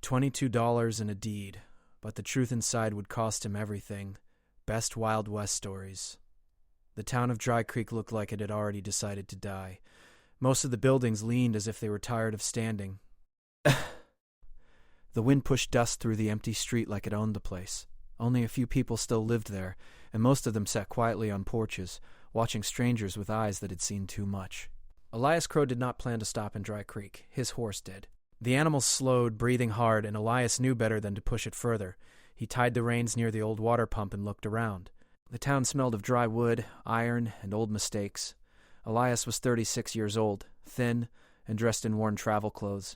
$22 and a deed, but the truth inside would cost him everything. Best Wild West stories. The town of Dry Creek looked like it had already decided to die. Most of the buildings leaned as if they were tired of standing. The wind pushed dust through the empty street like it owned the place. Only a few people still lived there, and most of them sat quietly on porches, watching strangers with eyes that had seen too much. Elias Crow did not plan to stop in Dry Creek. His horse did. The animal slowed, breathing hard, and Elias knew better than to push it further. He tied the reins near the old water pump and looked around. The town smelled of dry wood, iron, and old mistakes. Elias was 36 years old, thin, and dressed in worn travel clothes.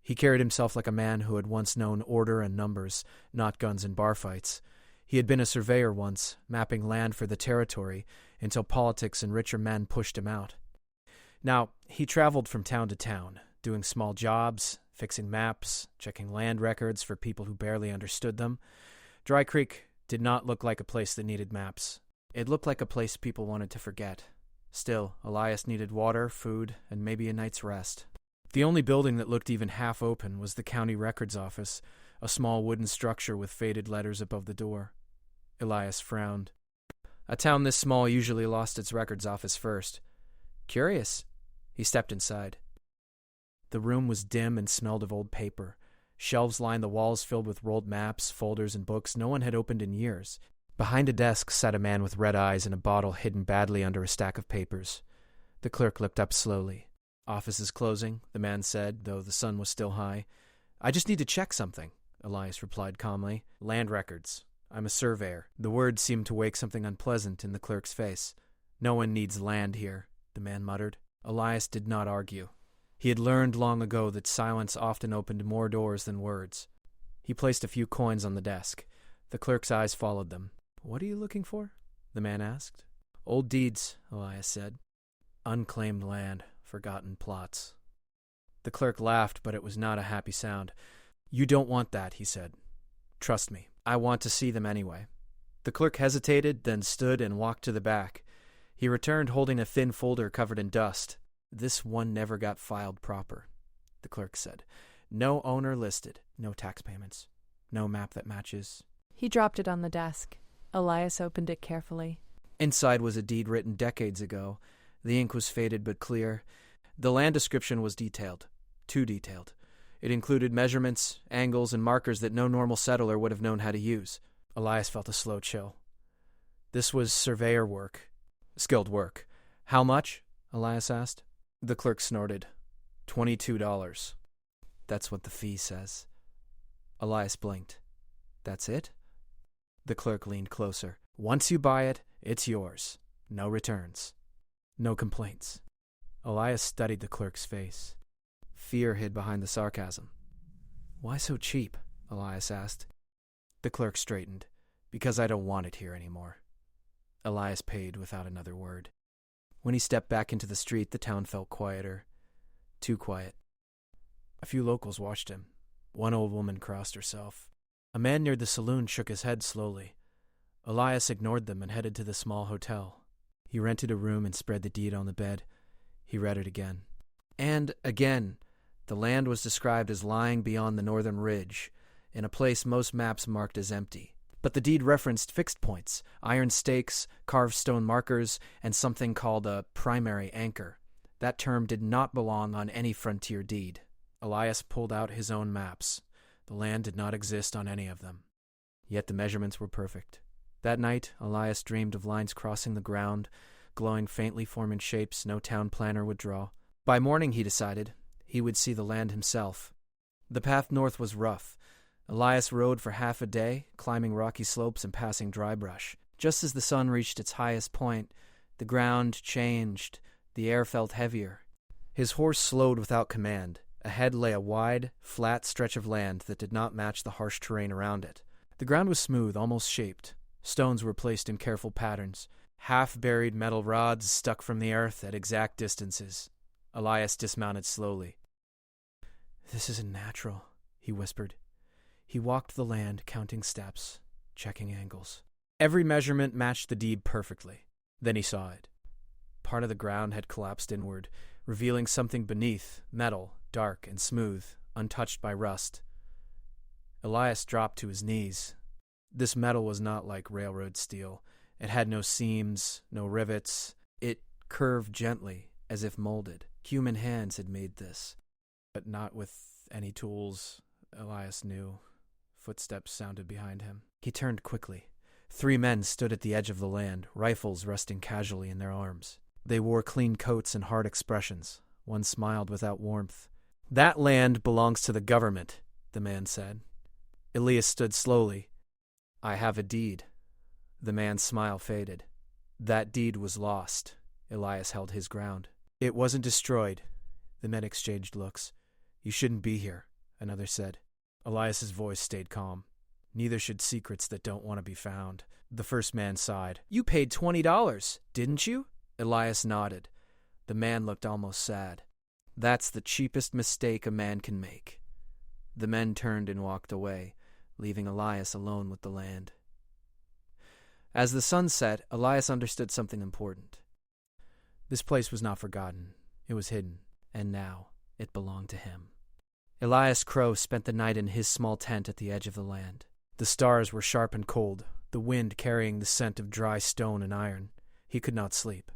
He carried himself like a man who had once known order and numbers, not guns and bar fights. He had been a surveyor once, mapping land for the territory, until politics and richer men pushed him out. Now, he traveled from town to town, doing small jobs, fixing maps, checking land records for people who barely understood them. Dry Creek did not look like a place that needed maps. It looked like a place people wanted to forget. Still, Elias needed water, food, and maybe a night's rest. The only building that looked even half open was the county records office, a small wooden structure with faded letters above the door. Elias frowned. A town this small usually lost its records office first. Curious. He stepped inside. The room was dim and smelled of old paper. Shelves lined the walls filled with rolled maps, folders, and books no one had opened in years. Behind a desk sat a man with red eyes and a bottle hidden badly under a stack of papers. The clerk looked up slowly. Office is closing, the man said, though the sun was still high. I just need to check something, Elias replied calmly. Land records. I'm a surveyor. The words seemed to wake something unpleasant in the clerk's face. No one needs land here, the man muttered. Elias did not argue. He had learned long ago that silence often opened more doors than words. He placed a few coins on the desk. The clerk's eyes followed them. What are you looking for? The man asked. Old deeds, Elias said. Unclaimed land. Forgotten plots. The clerk laughed, but it was not a happy sound. You don't want that, he said. Trust me, I want to see them anyway. The clerk hesitated, then stood and walked to the back. He returned holding a thin folder covered in dust. This one never got filed proper, the clerk said. No owner listed, no tax payments, no map that matches. He dropped it on the desk. Elias opened it carefully. Inside was a deed written decades ago. The ink was faded but clear. The land description was detailed, too detailed. It included measurements, angles, and markers that no normal settler would have known how to use. Elias felt a slow chill. This was surveyor work, skilled work. How much? Elias asked. The clerk snorted. $22. That's what the fee says. Elias blinked. That's it? The clerk leaned closer. Once you buy it, it's yours. No returns. No complaints. Elias studied the clerk's face. Fear hid behind the sarcasm. Why so cheap? Elias asked. The clerk straightened. Because I don't want it here anymore. Elias paid without another word. When he stepped back into the street, the town felt quieter. Too quiet. A few locals watched him. One old woman crossed herself. A man near the saloon shook his head slowly. Elias ignored them and headed to the small hotel. He rented a room and spread the deed on the bed. He read it again. And again, the land was described as lying beyond the northern ridge, in a place most maps marked as empty. But the deed referenced fixed points, iron stakes, carved stone markers, and something called a primary anchor. That term did not belong on any frontier deed. Elias pulled out his own maps. The land did not exist on any of them. Yet the measurements were perfect. That night, Elias dreamed of lines crossing the ground, glowing faintly forming shapes no town planner would draw. By morning, he decided, he would see the land himself. The path north was rough. Elias rode for half a day, climbing rocky slopes and passing dry brush. Just as the sun reached its highest point, the ground changed. The air felt heavier. His horse slowed without command. Ahead lay a wide, flat stretch of land that did not match the harsh terrain around it. The ground was smooth, almost shaped. Stones were placed in careful patterns. Half-buried metal rods stuck from the earth at exact distances. Elias dismounted slowly. This isn't natural, he whispered. He walked the land, counting steps, checking angles. Every measurement matched the deed perfectly. Then he saw it. Part of the ground had collapsed inward, revealing something beneath, metal, dark and smooth, untouched by rust. Elias dropped to his knees. This metal was not like railroad steel. It had no seams, no rivets. It curved gently, as if molded. Human hands had made this. But not with any tools, Elias knew. Footsteps sounded behind him. He turned quickly. 3 men stood at the edge of the land, rifles resting casually in their arms. They wore clean coats and hard expressions. One smiled without warmth. "That land belongs to the government," the man said. Elias stood slowly. "I have a deed." The man's smile faded. "That deed was lost." Elias held his ground. "It wasn't destroyed." The men exchanged looks. "You shouldn't be here," another said. Elias's voice stayed calm. "Neither should secrets that don't want to be found." The first man sighed. "You paid $20, didn't you?" Elias nodded. The man looked almost sad. "That's the cheapest mistake a man can make." The men turned and walked away, leaving Elias alone with the land. As the sun set, Elias understood something important. This place was not forgotten. It was hidden, and now it belonged to him. Elias Crow spent the night in his small tent at the edge of the land. The stars were sharp and cold, the wind carrying the scent of dry stone and iron. He could not sleep.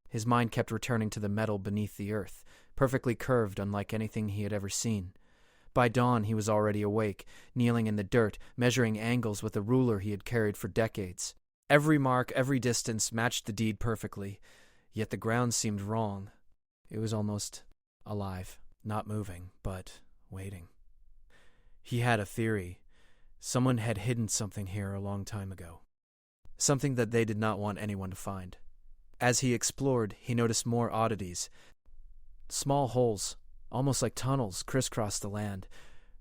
His mind kept returning to the metal beneath the earth, perfectly curved unlike anything he had ever seen. By dawn he was already awake, kneeling in the dirt, measuring angles with a ruler he had carried for decades. Every mark, every distance matched the deed perfectly, yet the ground seemed wrong. It was almost alive, not moving, but waiting. He had a theory. Someone had hidden something here a long time ago. Something that they did not want anyone to find. As he explored, he noticed more oddities. Small holes, almost like tunnels, crisscrossed the land.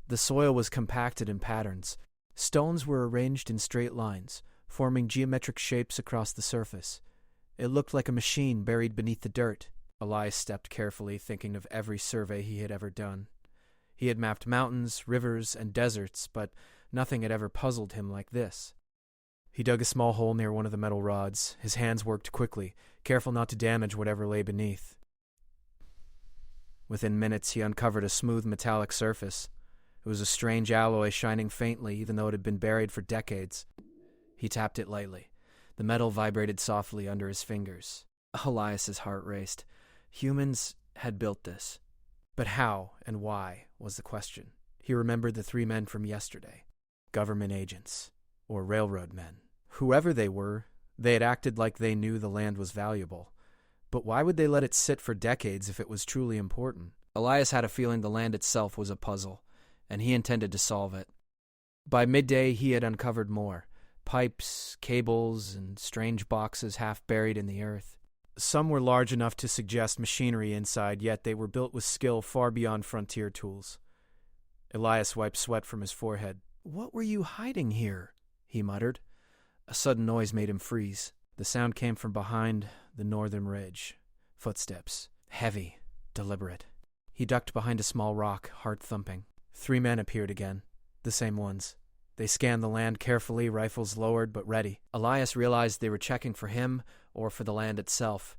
The soil was compacted in patterns. Stones were arranged in straight lines, forming geometric shapes across the surface. It looked like a machine buried beneath the dirt. Elias stepped carefully, thinking of every survey he had ever done. He had mapped mountains, rivers, and deserts, but nothing had ever puzzled him like this. He dug a small hole near one of the metal rods. His hands worked quickly, careful not to damage whatever lay beneath. Within minutes, he uncovered a smooth metallic surface. It was a strange alloy shining faintly, even though it had been buried for decades. He tapped it lightly. The metal vibrated softly under his fingers. Elias's heart raced. Humans had built this. But how and why was the question. He remembered the 3 men from yesterday. Government agents. Or railroad men. Whoever they were, they had acted like they knew the land was valuable. But why would they let it sit for decades if it was truly important? Elias had a feeling the land itself was a puzzle, and he intended to solve it. By midday, he had uncovered more. Pipes, cables, and strange boxes half buried in the earth. Some were large enough to suggest machinery inside, yet they were built with skill far beyond frontier tools. Elias wiped sweat from his forehead. "What were you hiding here?" he muttered. A sudden noise made him freeze. The sound came from behind the northern ridge. Footsteps. Heavy, deliberate. He ducked behind a small rock, heart thumping. 3 men appeared again. The same ones. They scanned the land carefully, rifles lowered but ready. Elias realized they were checking for him or for the land itself.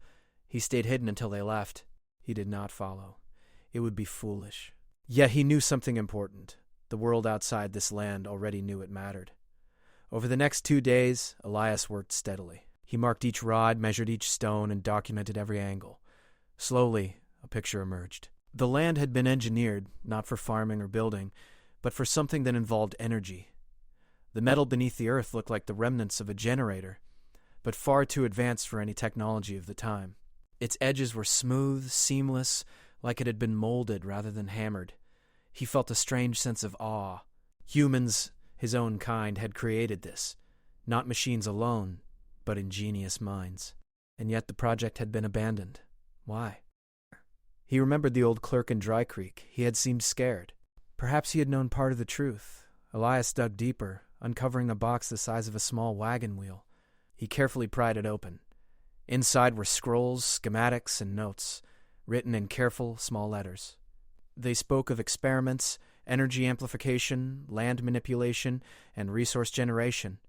He stayed hidden until they left. He did not follow. It would be foolish. Yet he knew something important. The world outside this land already knew it mattered. Over the next 2 days, Elias worked steadily. He marked each rod, measured each stone, and documented every angle. Slowly, a picture emerged. The land had been engineered, not for farming or building, but for something that involved energy. The metal beneath the earth looked like the remnants of a generator, but far too advanced for any technology of the time. Its edges were smooth, seamless, like it had been molded rather than hammered. He felt a strange sense of awe. Humans, his own kind, had created this. Not machines alone, but ingenious minds. And yet the project had been abandoned. Why? He remembered the old clerk in Dry Creek. He had seemed scared. Perhaps he had known part of the truth. Elias dug deeper, uncovering a box the size of a small wagon wheel. He carefully pried it open. Inside were scrolls, schematics, and notes, written in careful, small letters. They spoke of experiments, energy amplification, land manipulation, and resource generation,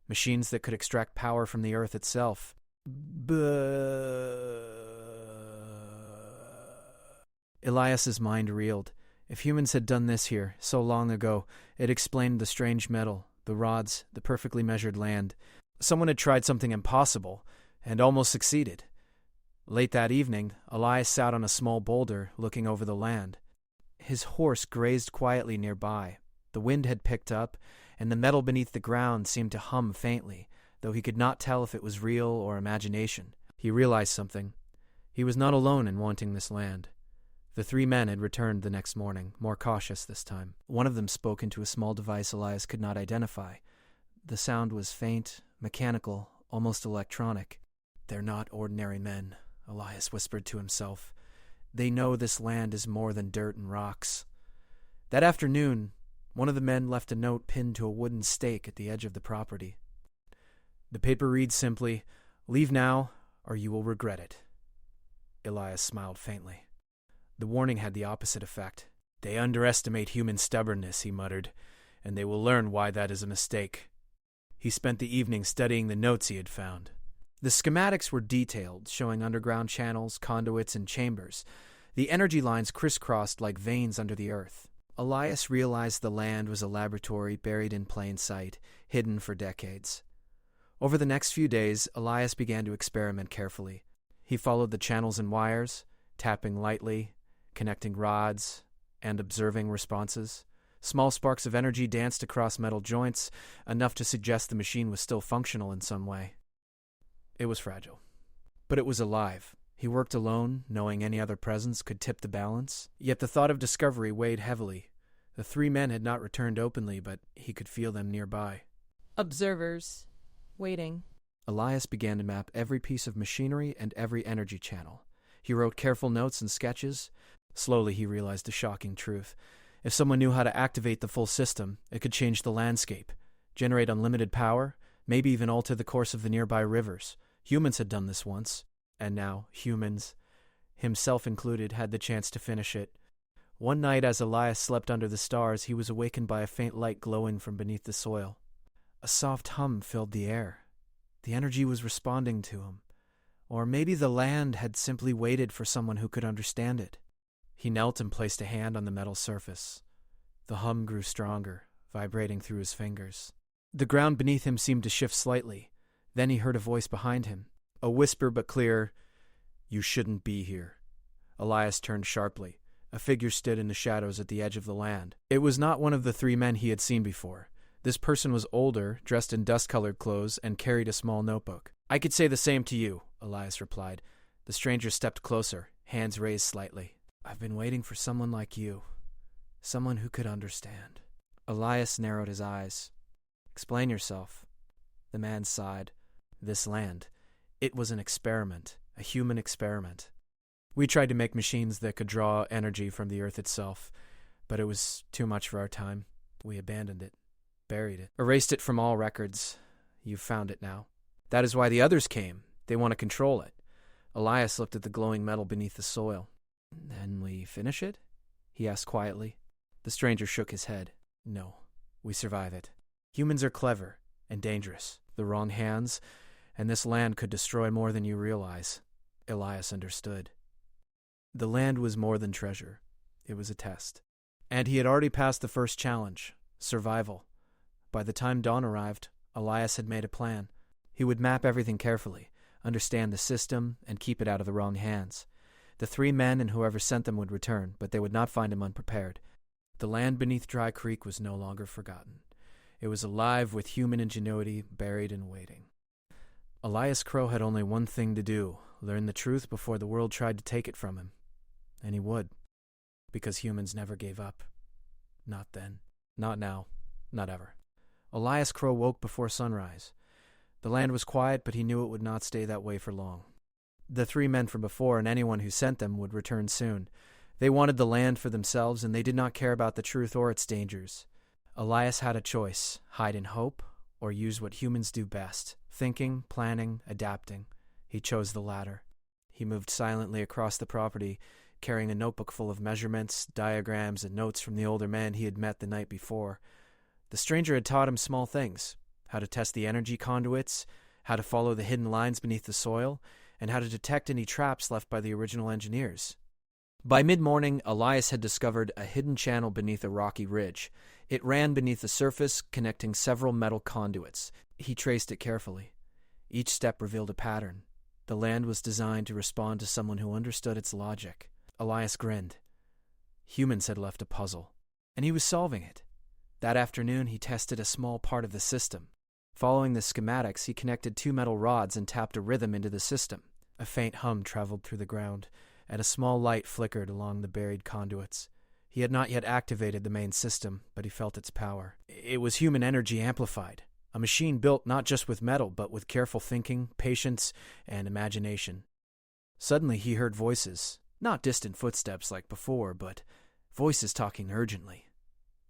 machines that could extract power from the earth itself. Elias's mind reeled. If humans had done this here so long ago, it explained the strange metal, the rods, the perfectly measured land. Someone had tried something impossible, and almost succeeded. Late that evening, Elias sat on a small boulder, looking over the land. His horse grazed quietly nearby. The wind had picked up, and the metal beneath the ground seemed to hum faintly, though he could not tell if it was real or imagination. He realized something. He was not alone in wanting this land. The 3 men had returned the next morning, more cautious this time. One of them spoke into a small device Elias could not identify. The sound was faint, mechanical, almost electronic. "They're not ordinary men," Elias whispered to himself. "They know this land is more than dirt and rocks." That afternoon, one of the men left a note pinned to a wooden stake at the edge of the property. The paper reads simply, "Leave now, or you will regret it." Elias smiled faintly. The warning had the opposite effect. "They underestimate human stubbornness," he muttered, "and they will learn why that is a mistake." He spent the evening studying the notes he had found. The schematics were detailed, showing underground channels, conduits, and chambers. The energy lines crisscrossed like veins under the earth. Elias realized the land was a laboratory buried in plain sight, hidden for decades. Over the next few days, Elias began to experiment carefully. He followed the channels and wires, tapping lightly, connecting rods, and observing responses. Small sparks of energy danced across metal joints, enough to suggest the machine was still functional in some way. It was fragile, but it was alive. He worked alone, knowing any other presence could tip the balance. Yet the thought of discovery weighed heavily. The 3 men had not returned openly, but he could feel them nearby. Observers. Waiting. Elias began to map every piece of machinery and every energy channel. He wrote careful notes and sketches. Slowly he realized a shocking truth. If someone knew how to activate the full system, it could change the landscape, generate unlimited power, maybe even alter the course of the nearby rivers. Humans had done this once, and now humans, himself included, had the chance to finish it. One night as Elias slept under the stars, he was awakened by a faint light glowing from beneath the soil. A soft hum filled the air. The energy was responding to him. Or maybe the land had simply waited for someone who could understand it. He knelt and placed a hand on the metal surface. The hum grew stronger, vibrating through his fingers. The ground beneath him seemed to shift slightly. Then he heard a voice behind him. A whisper but clear, "You shouldn't be here." Elias turned sharply. A figure stood in the shadows at the edge of the land. It was not one of the 3 men he had seen before. This person was older, dressed in dust-colored clothes, and carried a small notebook. "I could say the same to you," Elias replied. The stranger stepped closer, hands raised slightly. "I've been waiting for someone like you. Someone who could understand." Elias narrowed his eyes. "Explain yourself." The man sighed. "This land. It was an experiment, a human experiment. We tried to make machines that could draw energy from the earth itself, but it was too much for our time. We abandoned it, buried it, erased it from all records. You've found it now. That is why the others came. They want to control it." Elias looked at the glowing metal beneath the soil. "Then we finish it?" he asked quietly. The stranger shook his head. "No, we survive it. Humans are clever and dangerous. The wrong hands, and this land could destroy more than you realize." Elias understood. The land was more than treasure. It was a test. And he had already passed the first challenge, survival. By the time dawn arrived, Elias had made a plan. He would map everything carefully, understand the system, and keep it out of the wrong hands. The 3 men and whoever sent them would return, but they would not find him unprepared. The land beneath Dry Creek was no longer forgotten. It was alive with human ingenuity, buried and waiting. Elias Crow had only one thing to do, learn the truth before the world tried to take it from him. And he would, because humans never gave up. Not then, not now, not ever. Elias Crow woke before sunrise. The land was quiet, but he knew it would not stay that way for long. The 3 men from before and anyone who sent them would return soon. They wanted the land for themselves, and they did not care about the truth or its dangers. Elias had a choice, hide in hope or use what humans do best, thinking, planning, adapting. He chose the latter. He moved silently across the property, carrying a notebook full of measurements, diagrams, and notes from the older men he had met the night before. The stranger had taught him small things, how to test the energy conduits, how to follow the hidden lines beneath the soil, and how to detect any traps left by the original engineers. By mid-morning, Elias had discovered a hidden channel beneath a rocky ridge. It ran beneath the surface, connecting several metal conduits. He traced it carefully. Each step revealed a pattern. The land was designed to respond to someone who understood its logic. Elias grinned. Humans had left a puzzle, and he was solving it. That afternoon, he tested a small part of the system. Following the schematics, he connected 2 metal rods and tapped a rhythm into the system. A faint hum traveled through the ground, and a small light flickered along the buried conduits. He had not yet activated the main system, but he felt its power. It was human energy amplified, a machine built not just with metal, but with careful thinking, patience, and imagination. Suddenly he heard voices, not distant footsteps like before, but voices talking urgently.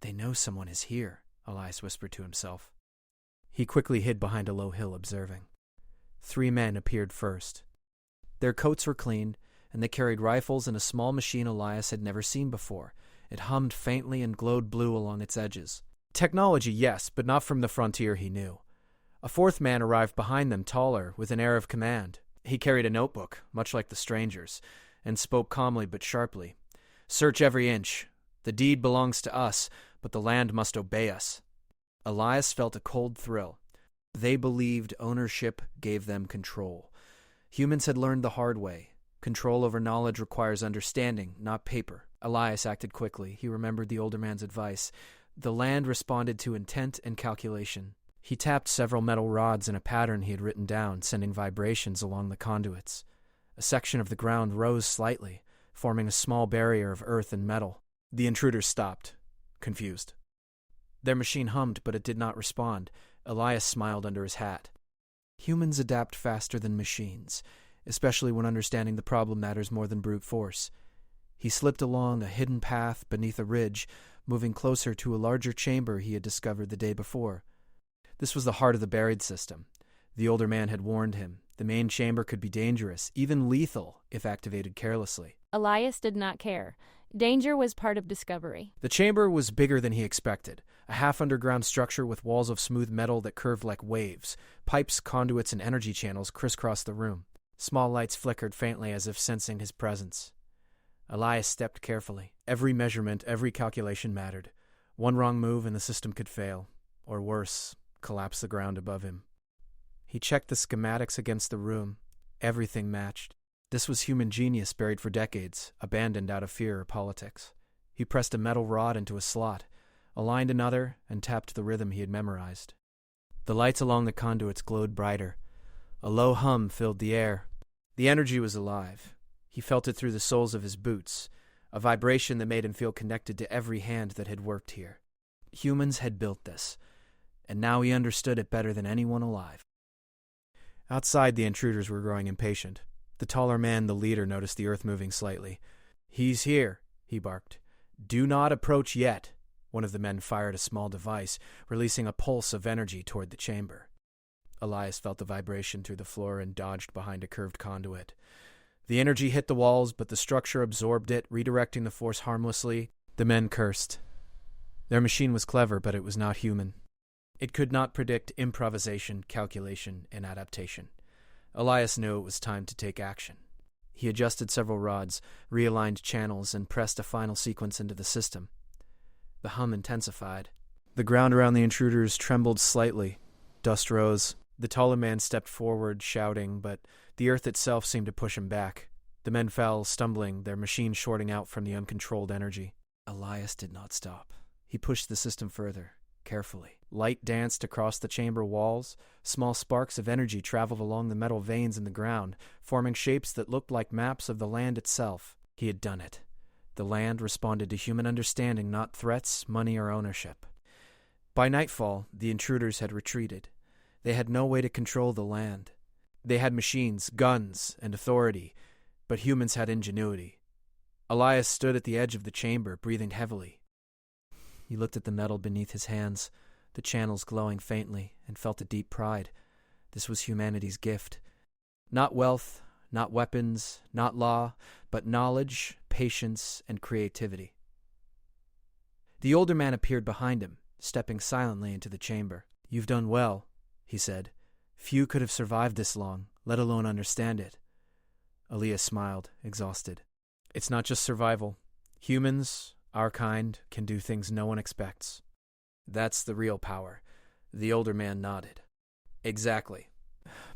"They know someone is here," Elias whispered to himself. He quickly hid behind a low hill, observing. 3 men appeared first. Their coats were clean, and they carried rifles and a small machine Elias had never seen before. It hummed faintly and glowed blue along its edges. Technology, yes, but not from the frontier he knew. A 4th man arrived behind them, taller, with an air of command. He carried a notebook, much like the strangers, and spoke calmly but sharply. "Search every inch. The deed belongs to us, but the land must obey us." Elias felt a cold thrill. They believed ownership gave them control. Humans had learned the hard way. Control over knowledge requires understanding, not paper. Elias acted quickly. He remembered the older man's advice. The land responded to intent and calculation. He tapped several metal rods in a pattern he had written down, sending vibrations along the conduits. A section of the ground rose slightly, forming a small barrier of earth and metal. The intruders stopped, confused. Their machine hummed, but it did not respond. Elias smiled under his hat. Humans adapt faster than machines, especially when understanding the problem matters more than brute force. He slipped along a hidden path beneath a ridge, moving closer to a larger chamber he had discovered the day before. This was the heart of the buried system. The older man had warned him. The main chamber could be dangerous, even lethal, if activated carelessly. Elias did not care. Danger was part of discovery. The chamber was bigger than he expected, a half-underground structure with walls of smooth metal that curved like waves. Pipes, conduits, and energy channels crisscrossed the room. Small lights flickered faintly as if sensing his presence. Elias stepped carefully. Every measurement, every calculation mattered. One wrong move and the system could fail, or worse, collapse the ground above him. He checked the schematics against the room. Everything matched. This was human genius buried for decades, abandoned out of fear or politics. He pressed a metal rod into a slot, aligned another, and tapped the rhythm he had memorized. The lights along the conduits glowed brighter. A low hum filled the air. The energy was alive. He felt it through the soles of his boots, a vibration that made him feel connected to every hand that had worked here. Humans had built this, and now he understood it better than anyone alive. Outside, the intruders were growing impatient. The taller man, the leader, noticed the earth moving slightly. "He's here," he barked. "Do not approach yet." One of the men fired a small device, releasing a pulse of energy toward the chamber. Elias felt the vibration through the floor and dodged behind a curved conduit. The energy hit the walls, but the structure absorbed it, redirecting the force harmlessly. The men cursed. Their machine was clever, but it was not human. It could not predict improvisation, calculation, and adaptation. Elias knew it was time to take action. He adjusted several rods, realigned channels, and pressed a final sequence into the system. The hum intensified. The ground around the intruders trembled slightly. Dust rose. The taller man stepped forward, shouting, but the earth itself seemed to push him back. The men fell, stumbling, their machine shorting out from the uncontrolled energy. Elias did not stop. He pushed the system further, carefully. Light danced across the chamber walls. Small sparks of energy traveled along the metal veins in the ground, forming shapes that looked like maps of the land itself. He had done it. The land responded to human understanding, not threats, money, or ownership. By nightfall, the intruders had retreated. They had no way to control the land. They had machines, guns, and authority, but humans had ingenuity. Elias stood at the edge of the chamber, breathing heavily. He looked at the metal beneath his hands, the channels glowing faintly, and felt a deep pride. This was humanity's gift. Not wealth, not weapons, not law, but knowledge, patience, and creativity. The older man appeared behind him, stepping silently into the chamber. "You've done well," he said. "Few could have survived this long, let alone understand it." Elias smiled, exhausted. It's not just survival. Humans, our kind, can do things no one expects. That's the real power. The older man nodded. Exactly.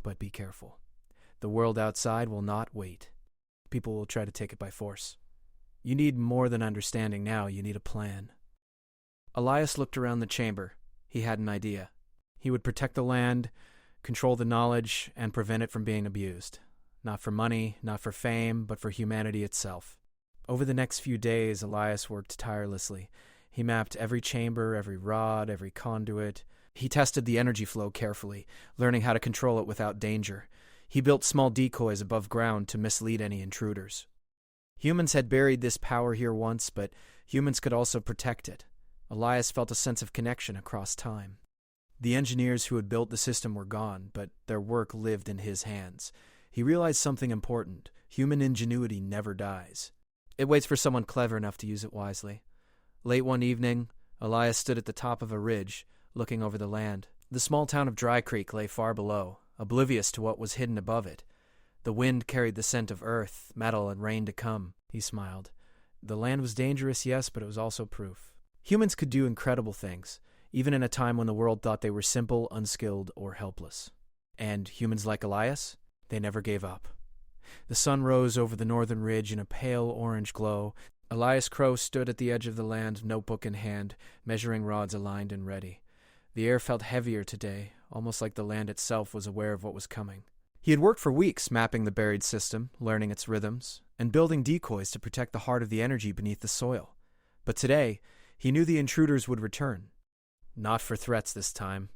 But be careful. The world outside will not wait. People will try to take it by force. You need more than understanding now. You need a plan. Elias looked around the chamber. He had an idea. He would protect the land, control the knowledge, and prevent it from being abused. Not for money, not for fame, but for humanity itself. Over the next few days, Elias worked tirelessly. He mapped every chamber, every rod, every conduit. He tested the energy flow carefully, learning how to control it without danger. He built small decoys above ground to mislead any intruders. Humans had buried this power here once, but humans could also protect it. Elias felt a sense of connection across time. The engineers who had built the system were gone, but their work lived in his hands. He realized something important. Human ingenuity never dies. It waits for someone clever enough to use it wisely. Late one evening, Elias stood at the top of a ridge, looking over the land. The small town of Dry Creek lay far below, oblivious to what was hidden above it. The wind carried the scent of earth, metal, and rain to come. He smiled. The land was dangerous, yes, but it was also proof. Humans could do incredible things, even in a time when the world thought they were simple, unskilled, or helpless. And humans like Elias? They never gave up. The sun rose over the northern ridge in a pale orange glow. Elias Crow stood at the edge of the land, notebook in hand, measuring rods aligned and ready. The air felt heavier today, almost like the land itself was aware of what was coming. He had worked for weeks mapping the buried system, learning its rhythms, and building decoys to protect the heart of the energy beneath the soil. But today, he knew the intruders would return. Not for threats this time.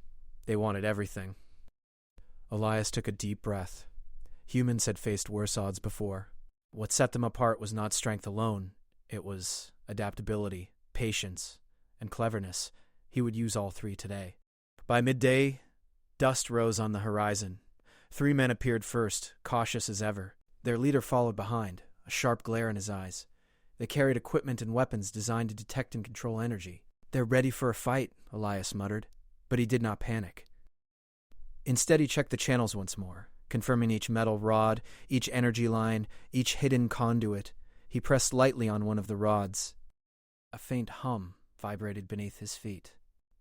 They wanted everything. Elias took a deep breath. Humans had faced worse odds before. What set them apart was not strength alone. It was adaptability, patience, and cleverness. He would use all three today. By midday, dust rose on the horizon. 3 men appeared first, cautious as ever. Their leader followed behind, a sharp glare in his eyes. They carried equipment and weapons designed to detect and control energy. "They're ready for a fight," Elias muttered, but he did not panic. Instead, he checked the channels once more, confirming each metal rod, each energy line, each hidden conduit. He pressed lightly on one of the rods. A faint hum vibrated beneath his feet.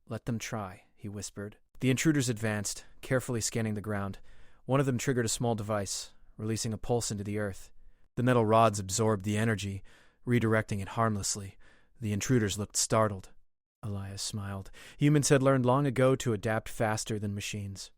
"Let them try," he whispered. The intruders advanced, carefully scanning the ground. One of them triggered a small device, releasing a pulse into the earth. The metal rods absorbed the energy, redirecting it harmlessly. The intruders looked startled. Elias smiled. Humans had learned long ago to adapt faster than machines.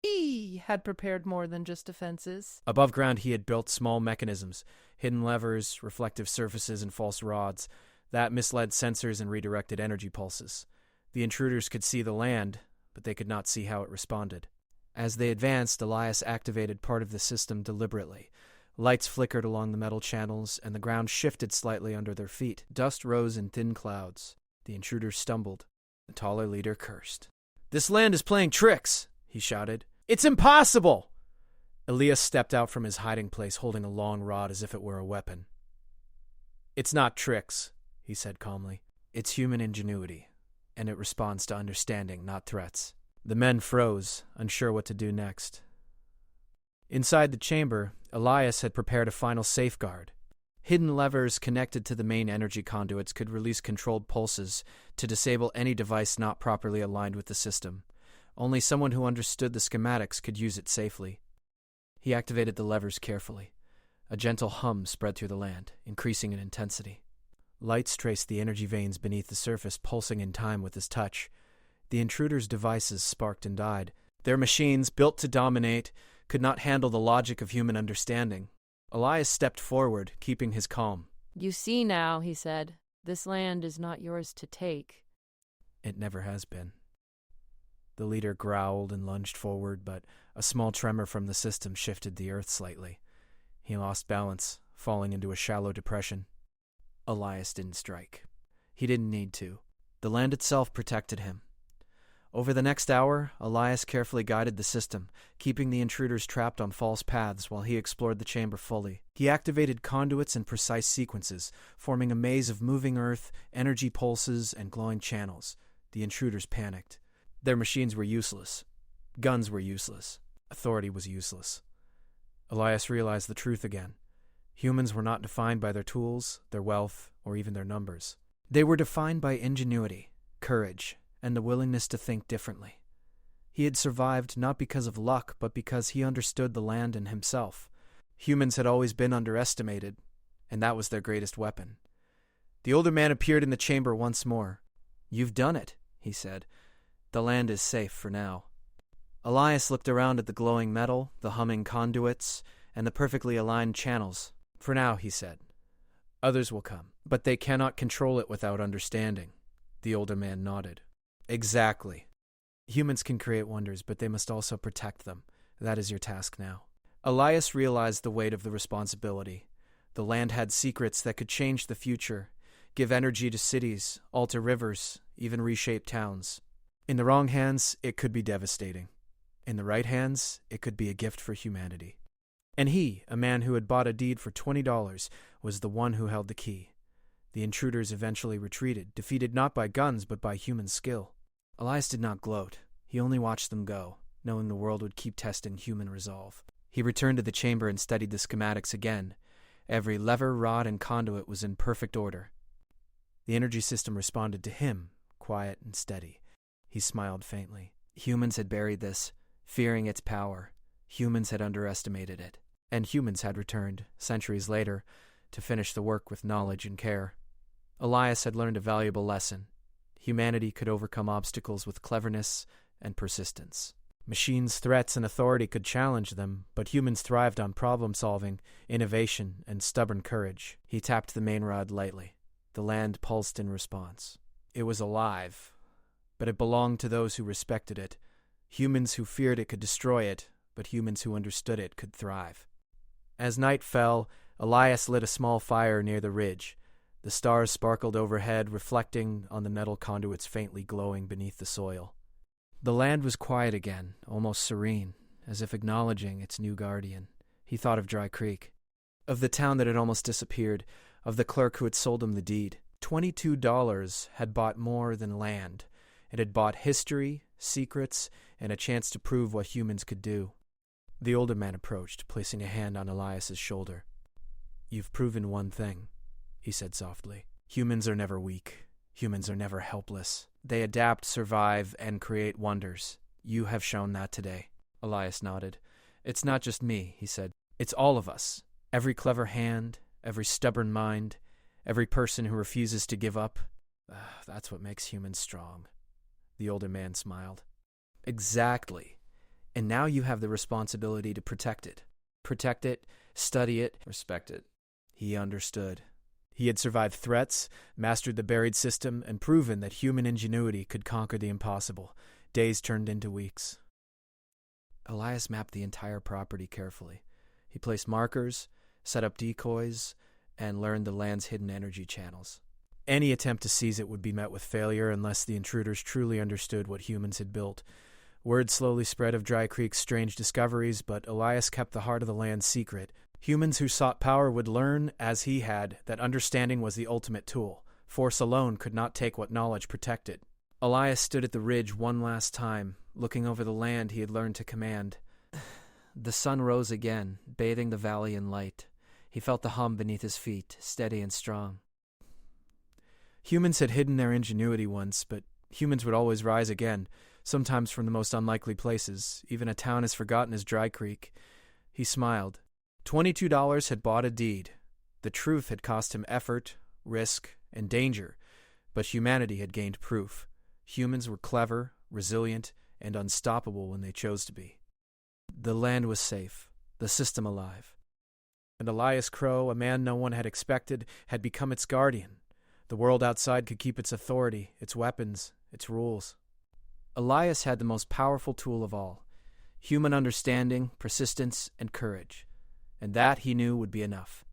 He had prepared more than just defenses. Above ground, he had built small mechanisms, hidden levers, reflective surfaces, and false rods that misled sensors and redirected energy pulses. The intruders could see the land, but they could not see how it responded. As they advanced, Elias activated part of the system deliberately. Lights flickered along the metal channels, and the ground shifted slightly under their feet. Dust rose in thin clouds. The intruders stumbled. The taller leader cursed. "This land is playing tricks," he shouted. "It's impossible!" Elias stepped out from his hiding place, holding a long rod as if it were a weapon. "It's not tricks," he said calmly. "It's human ingenuity, and it responds to understanding, not threats." The men froze, unsure what to do next. Inside the chamber, Elias had prepared a final safeguard. Hidden levers connected to the main energy conduits could release controlled pulses to disable any device not properly aligned with the system. Only someone who understood the schematics could use it safely. He activated the levers carefully. A gentle hum spread through the land, increasing in intensity. Lights traced the energy veins beneath the surface, pulsing in time with his touch. The intruders' devices sparked and died. Their machines, built to dominate, could not handle the logic of human understanding. Elias stepped forward, keeping his calm. "You see now," he said, "this land is not yours to take." It never has been. The leader growled and lunged forward, but a small tremor from the system shifted the earth slightly. He lost balance, falling into a shallow depression. Elias didn't strike. He didn't need to. The land itself protected him. Over the next hour, Elias carefully guided the system, keeping the intruders trapped on false paths while he explored the chamber fully. He activated conduits in precise sequences, forming a maze of moving earth, energy pulses, and glowing channels. The intruders panicked. Their machines were useless. Guns were useless. Authority was useless. Elias realized the truth again. Humans were not defined by their tools, their wealth, or even their numbers. They were defined by ingenuity, courage, and the willingness to think differently. He had survived not because of luck, but because he understood the land and himself. Humans had always been underestimated, and that was their greatest weapon. The older man appeared in the chamber once more. "You've done it," he said. "The land is safe for now." Elias looked around at the glowing metal, the humming conduits, and the perfectly aligned channels. "For now," he said. "Others will come, but they cannot control it without understanding." The older man nodded. "Exactly. Humans can create wonders, but they must also protect them. That is your task now." Elias realized the weight of the responsibility. The land had secrets that could change the future, give energy to cities, alter rivers, even reshape towns. In the wrong hands, it could be devastating. In the right hands, it could be a gift for humanity. And he, a man who had bought a deed for $20, was the one who held the key. The intruders eventually retreated, defeated not by guns but by human skill. Elias did not gloat. He only watched them go, knowing the world would keep testing human resolve. He returned to the chamber and studied the schematics again. Every lever, rod, and conduit was in perfect order. The energy system responded to him, quiet and steady. He smiled faintly. Humans had buried this, fearing its power. Humans had underestimated it. And humans had returned, centuries later, to finish the work with knowledge and care. Elias had learned a valuable lesson. Humanity could overcome obstacles with cleverness and persistence. Machines' threats and authority could challenge them, but humans thrived on problem-solving, innovation, and stubborn courage. He tapped the main rod lightly. The land pulsed in response. It was alive, but it belonged to those who respected it. Humans who feared it could destroy it, but humans who understood it could thrive. As night fell, Elias lit a small fire near the ridge. The stars sparkled overhead, reflecting on the metal conduits faintly glowing beneath the soil. The land was quiet again, almost serene, as if acknowledging its new guardian. He thought of Dry Creek, of the town that had almost disappeared, of the clerk who had sold him the deed. $22 had bought more than land. It had bought history, secrets, and a chance to prove what humans could do. The older man approached, placing a hand on Elias's shoulder. "You've proven one thing," he said softly. "Humans are never weak. Humans are never helpless. They adapt, survive, and create wonders. You have shown that today." Elias nodded. "It's not just me," he said. "It's all of us. Every clever hand, every stubborn mind, every person who refuses to give up. That's what makes humans strong." The older man smiled. "Exactly. And now you have the responsibility to protect it. Protect it, study it, respect it." He understood. He had survived threats, mastered the buried system, and proven that human ingenuity could conquer the impossible. Days turned into weeks. Elias mapped the entire property carefully. He placed markers, set up decoys, and learned the land's hidden energy channels. Any attempt to seize it would be met with failure unless the intruders truly understood what humans had built. Word slowly spread of Dry Creek's strange discoveries, but Elias kept the heart of the land secret. Humans who sought power would learn, as he had, that understanding was the ultimate tool. Force alone could not take what knowledge protected. Elias stood at the ridge one last time, looking over the land he had learned to command. The sun rose again, bathing the valley in light. He felt the hum beneath his feet, steady and strong. Humans had hidden their ingenuity once, but humans would always rise again, sometimes from the most unlikely places, even a town as forgotten as Dry Creek. He smiled. $22 had bought a deed. The truth had cost him effort, risk, and danger, but humanity had gained proof. Humans were clever, resilient, and unstoppable when they chose to be. The land was safe, the system alive. And Elias Crow, a man no one had expected, had become its guardian. The world outside could keep its authority, its weapons, its rules. Elias had the most powerful tool of all: human understanding, persistence, and courage. And that, he knew, would be enough.